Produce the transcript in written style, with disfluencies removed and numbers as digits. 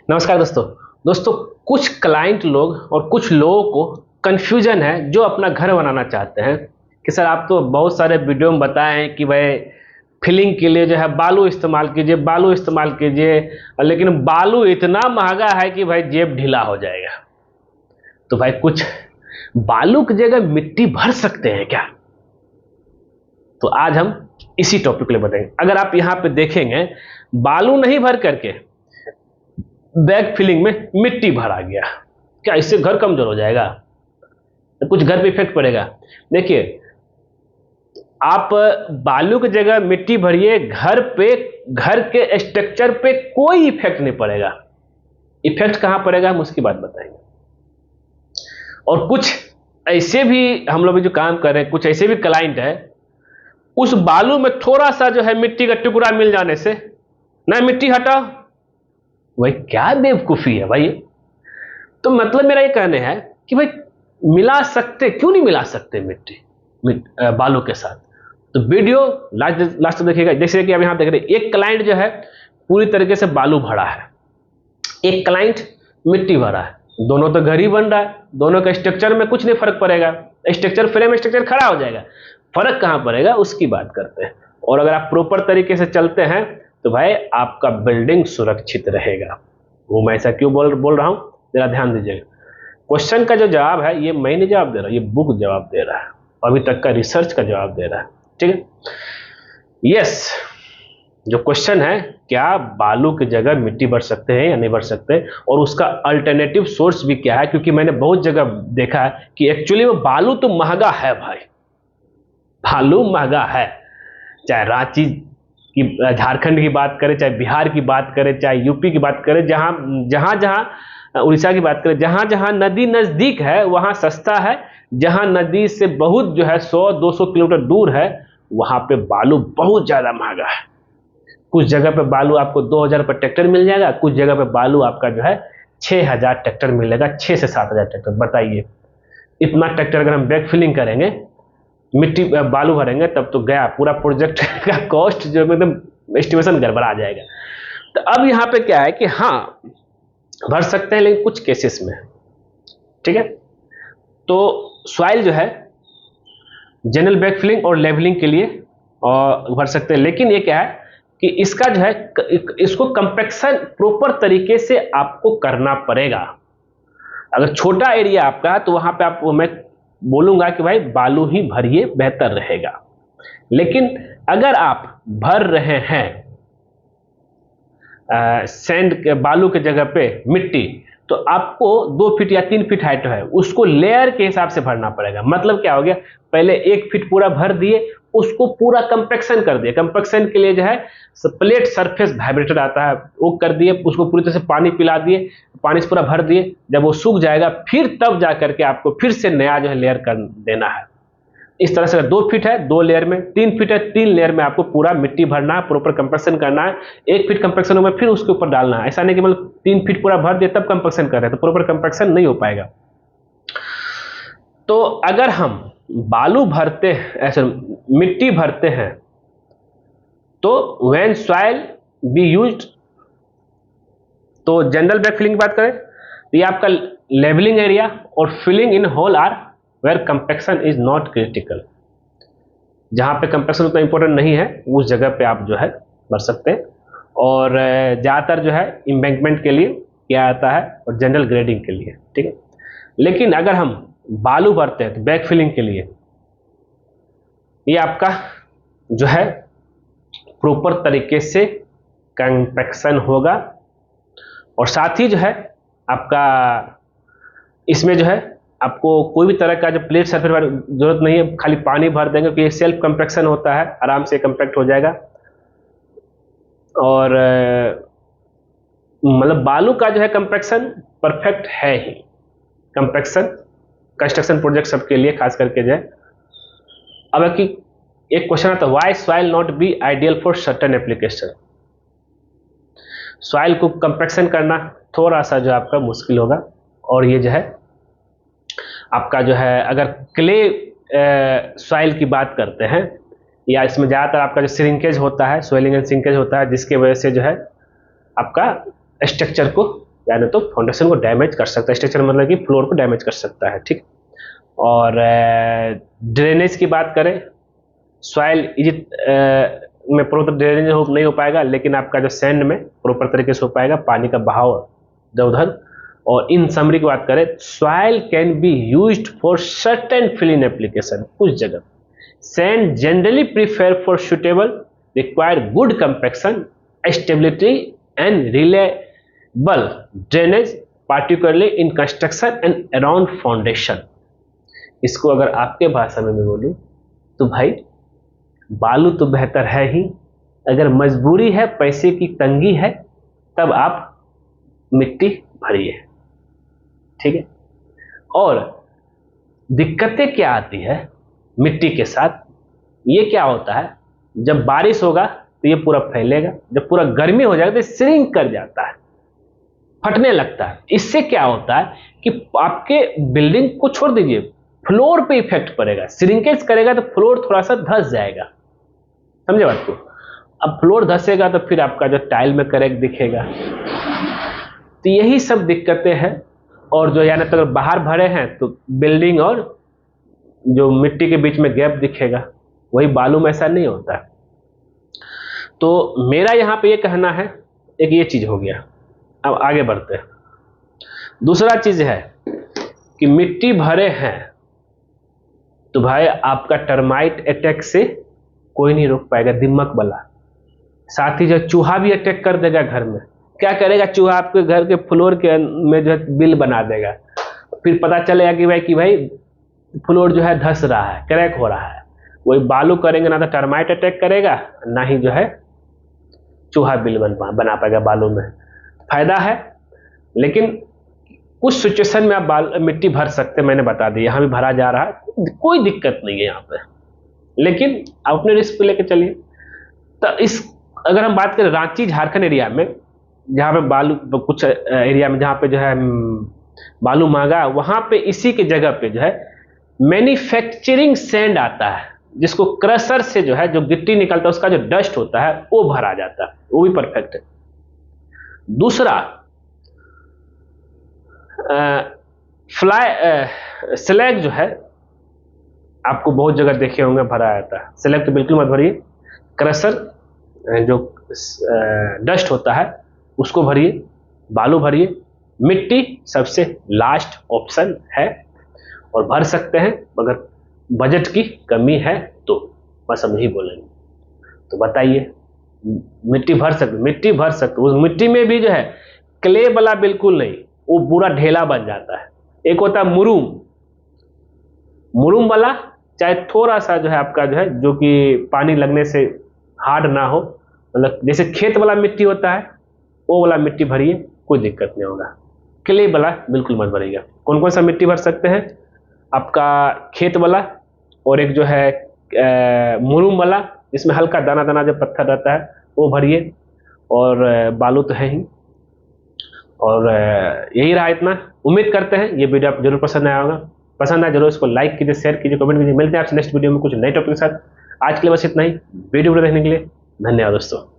नमस्कार दोस्तों। दोस्तों, कुछ क्लाइंट लोग और कुछ लोगों को कन्फ्यूजन है जो अपना घर बनाना चाहते हैं कि सर आप तो बहुत सारे वीडियो में बताए हैं कि भाई फिलिंग के लिए जो है बालू इस्तेमाल कीजिए, बालू इस्तेमाल कीजिए, लेकिन बालू इतना महंगा है कि भाई जेब ढीला हो जाएगा। तो भाई कुछ बालू की जगह मिट्टी भर सकते हैं क्या? तो आज हम इसी टॉपिक के लिए बताएंगे। अगर आप यहाँ पे देखेंगे, बालू नहीं भर करके बैग फिलिंग में मिट्टी भरा गया, क्या इससे घर कमजोर हो जाएगा? कुछ घर पे इफेक्ट पड़ेगा? देखिए, आप बालू की जगह मिट्टी भरिए, घर पे, घर के स्ट्रक्चर पे कोई इफेक्ट नहीं पड़ेगा। इफेक्ट कहां पड़ेगा हम उसकी बात बताएंगे। और कुछ ऐसे भी हम लोग जो काम कर रहे हैं, कुछ ऐसे भी क्लाइंट है, उस बालू में थोड़ा सा जो है मिट्टी का टुकड़ा मिल जाने से ना मिट्टी हटाओ, भाई क्या बेवकूफी है भाई। तो मतलब मेरा ये कहने है कि भाई मिला सकते, क्यों नहीं मिला सकते मिट्टी बालू के साथ? तो वीडियो लास्ट तक देखिएगा। जैसे कि अब यहां देख रहे हैं, एक क्लाइंट जो है पूरी तरीके से बालू भरा है, एक क्लाइंट मिट्टी भरा है। दोनों तो घर ही बन रहा है, दोनों का स्ट्रक्चर में कुछ नहीं फर्क पड़ेगा, स्ट्रक्चर फ्रेम स्ट्रक्चर खड़ा हो जाएगा। फर्क कहां पड़ेगा उसकी बात करते हैं। और अगर आप प्रॉपर तरीके से चलते हैं तो भाई आपका बिल्डिंग सुरक्षित रहेगा। वो मैं ऐसा क्यों बोल रहा हूं, जरा ध्यान दीजिएगा। क्वेश्चन का जो जवाब है ये मैं नहीं जवाब दे रहा, ये बुक जवाब दे रहा है, अभी तक का रिसर्च का जवाब दे रहा है। ठीक है, यस। जो क्वेश्चन है, क्या बालू की जगह मिट्टी भर सकते हैं या नहीं भर सकते, और उसका अल्टरनेटिव सोर्स भी क्या है? क्योंकि मैंने बहुत जगह देखा है कि एक्चुअली में बालू तो महंगा है भाई, बालू महंगा है। चाहे रांची की, झारखंड की बात करें, चाहे बिहार की बात करें, चाहे यूपी की बात करें, जहां उड़ीसा की बात करें, जहां जहां नदी नजदीक है वहां सस्ता है, जहां नदी से बहुत जो है 100-200 किलोमीटर दूर है वहां पे बालू बहुत ज्यादा महंगा है। कुछ जगह पे बालू आपको 2000 पर ट्रैक्टर मिल जाएगा, कुछ जगह पे बालू आपका जो है 6000 ट्रैक्टर मिलेगा, 6 से 7000 ट्रैक्टर। बताइए, इतना ट्रैक्टर अगर हम बैक फिलिंग करेंगे, मिट्टी बालू भरेंगे, तब तो गया पूरा प्रोजेक्ट का कॉस्ट जो एकदम एस्टिमेशन गड़बड़ा जाएगा। तो अब यहाँ पे क्या है कि हाँ भर सकते हैं, लेकिन कुछ केसेस में। ठीक है, तो सॉइल जो है जनरल बैक फिलिंग और लेवलिंग के लिए और भर सकते हैं, लेकिन ये क्या है कि इसका जो है इसको कंपैक्शन प्रॉपर तरीके से आपको करना पड़ेगा। अगर छोटा एरिया आपका है तो वहां पे आप, मैं बोलूंगा कि भाई बालू ही भरिए, बेहतर रहेगा। लेकिन अगर आप भर रहे हैं सैंड बालू के जगह पे मिट्टी, तो आपको 2 फीट या 3 फीट हाइट है, उसको लेयर के हिसाब से भरना पड़ेगा। मतलब क्या हो गया, पहले 1 फीट पूरा भर दिए, उसको पूरा कंपैक्शन कर दिए। कंपैक्शन के लिए जो है प्लेट सरफेस वाइब्रेटर आता है, वो कर दिए, उसको पूरी तरह से पानी पिला दिए, पानी से पूरा भर दिए। जब वो सूख जाएगा फिर तब जा करके आपको फिर से नया जो है लेयर कर देना है। इस तरह से 2 फीट है 2 लेयर में, 3 फीट है 3 लेयर में आपको पूरा मिट्टी भरना है, प्रॉपर कंपैक्शन करना है। 1 फीट कंपैक्शन में फिर उसके ऊपर डालना है। ऐसा नहीं कि मतलब 3 फीट पूरा भर दिया तब कंपैक्शन कर रहे हैं, तो प्रॉपर कंपैक्शन नहीं हो पाएगा। तो अगर हम बालू भरते हैं, ऐसे मिट्टी भरते हैं, तो व्हेन सॉइल बी यूज्ड, तो जनरल बैक फिलिंग की बात करें तो ये आपका लेवलिंग एरिया और filling in hole are where compaction is not critical. जहां पे कंपैक्शन उतना इंपॉर्टेंट नहीं है उस जगह पे आप जो है भर सकते हैं। और ज़्यादातर जो है एम्बैंकमेंट के लिए क्या आता है, और जनरल ग्रेडिंग के लिए। ठीक है, लेकिन अगर हम बालू भरते हैं तो बैक फिलिंग के लिए ये आपका जो है प्रॉपर तरीके से कंपैक्शन होगा, और साथ ही जो है आपका इसमें जो है आपको कोई भी तरह का जो प्लेट सरफेस वाली जरूरत नहीं है, खाली पानी भर देंगे कि ये सेल्फ कंपैक्शन होता है, आराम से कंपैक्ट हो जाएगा। और मतलब बालू का जो है कंपैक्शन परफेक्ट है ही। कंपैक्शन कंस्ट्रक्शन प्रोजेक्ट सबके लिए खास करके जो है। अब एक क्वेश्चन आता है, why soil not be ideal for certain application. Soil को कंपैक्शन करना थोड़ा सा जो आपका मुश्किल होगा, और ये जो है आपका जो है अगर क्ले सॉइल की बात करते हैं, या इसमें ज़्यादातर आपका जो श्रिंकेज होता है, सोइलिंग एंड श्रिंकेज होता है, जिसके वजह से जो है आपका स्ट्रक्चर को यानी तो फाउंडेशन को डैमेज कर सकता है, स्ट्रक्चर मतलब कि फ्लोर को डैमेज कर सकता है, ठीक। और ड्रेनेज की बात करें, सॉइल में प्रॉपर ड्रेनेज नहीं हो पाएगा, लेकिन आपका जो सैंड में प्रॉपर तरीके से हो पाएगा, पानी का बहाव इधर उधर। और इन समरी की बात करें, soil can be used for certain filling application, कुछ जगह sand generally prefer for suitable require good compaction stability and reliable drainage particularly in construction and around foundation. इसको अगर आपके भाषा में मैं बोलूं तो भाई बालू तो बेहतर है ही, अगर मजबूरी है, पैसे की तंगी है, तब आप मिट्टी भरिए, ठीक है। और दिक्कतें क्या आती है मिट्टी के साथ, ये क्या होता है, जब बारिश होगा तो ये पूरा फैलेगा, जब पूरा गर्मी हो जाएगा तो श्रिंक कर जाता है, फटने लगता है। इससे क्या होता है कि आपके बिल्डिंग को छोड़ दीजिए, फ्लोर पे इफेक्ट पड़ेगा, श्रिंकेज करेगा तो फ्लोर थोड़ा सा धंस जाएगा, समझे बात को। अब फ्लोर धंसेगा तो फिर आपका जो टाइल में क्रैक दिखेगा, तो यही सब दिक्कतें हैं। और जो यानी तो अगर बाहर भरे हैं तो बिल्डिंग और जो मिट्टी के बीच में गैप दिखेगा, वही बालू में ऐसा नहीं होता है। तो मेरा यहाँ पे ये कहना है, एक ये चीज हो गया। अब आगे बढ़ते हैं। दूसरा चीज है कि मिट्टी भरे हैं तो भाई आपका टर्माइट अटैक से कोई नहीं रोक पाएगा, दिमक वाला। साथ ही जो चूहा भी अटैक कर देगा घर में, क्या करेगा चूहा, आपके घर के फ्लोर के में जो है बिल बना देगा, फिर पता चलेगा कि भाई फ्लोर जो है धंस रहा है, क्रैक हो रहा है। वही बालू करेंगे ना तो टर्माइट अटैक करेगा, ना ही जो है चूहा बिल बना पाएगा बालू में। फायदा है, लेकिन कुछ सिचुएशन में आप मिट्टी भर सकते, मैंने बता दिया, यहाँ भी भरा जा रहा है, कोई दिक्कत नहीं है यहाँ पे, लेकिन आप अपने रिस्क पे लेके चलिए। तो इस अगर हम बात करें रांची झारखंड एरिया में, जहाँ पे बालू, कुछ एरिया में जहाँ पे जो है बालू मांगा, वहाँ पे इसी के जगह पे जो है मैन्युफैक्चरिंग सैंड आता है, जिसको क्रशर से जो है जो गिट्टी निकलता है उसका जो डस्ट होता है वो भरा जाता है, वो भी परफेक्ट है। दूसरा स्लैग जो है आपको बहुत जगह देखे होंगे भरा जाता है, स्लैग तो बिल्कुल मत भरिए, क्रशर जो डस्ट होता है उसको भरिए, बालू भरिए, मिट्टी सबसे लास्ट ऑप्शन है और भर सकते हैं, मगर बजट की कमी है तो बस हम यही बोलेंगे। तो बताइए, मिट्टी भर सकते, उस मिट्टी में भी जो है क्ले वाला बिल्कुल नहीं, वो पूरा ढेला बन जाता है। एक होता है मुरूम वाला, चाहे थोड़ा सा जो है आपका जो है, जो कि पानी लगने से हार्ड ना हो, मतलब जैसे खेत वाला मिट्टी होता है वो वाला मिट्टी भरिए, कोई दिक्कत नहीं होगा। क्ले वाला बिल्कुल मत भरिएगा। कौन कौन सा मिट्टी भर सकते हैं, आपका खेत वाला, और एक जो है मुरूम वाला जिसमें हल्का दाना दाना जो पत्थर रहता है वो भरिए, और बालू तो है ही। और यही रहा इतना। उम्मीद करते हैं ये वीडियो आपको जरूर पसंद आया होगा। पसंद आया जरूर इसको लाइक कीजिए, शेयर कीजिए, कमेंट कीजिए। मिलते हैं आपसे नेक्स्ट वीडियो में कुछ नए टॉपिक के साथ। आज के लिए बस इतना ही। वीडियो देखने के लिए धन्यवाद दोस्तों।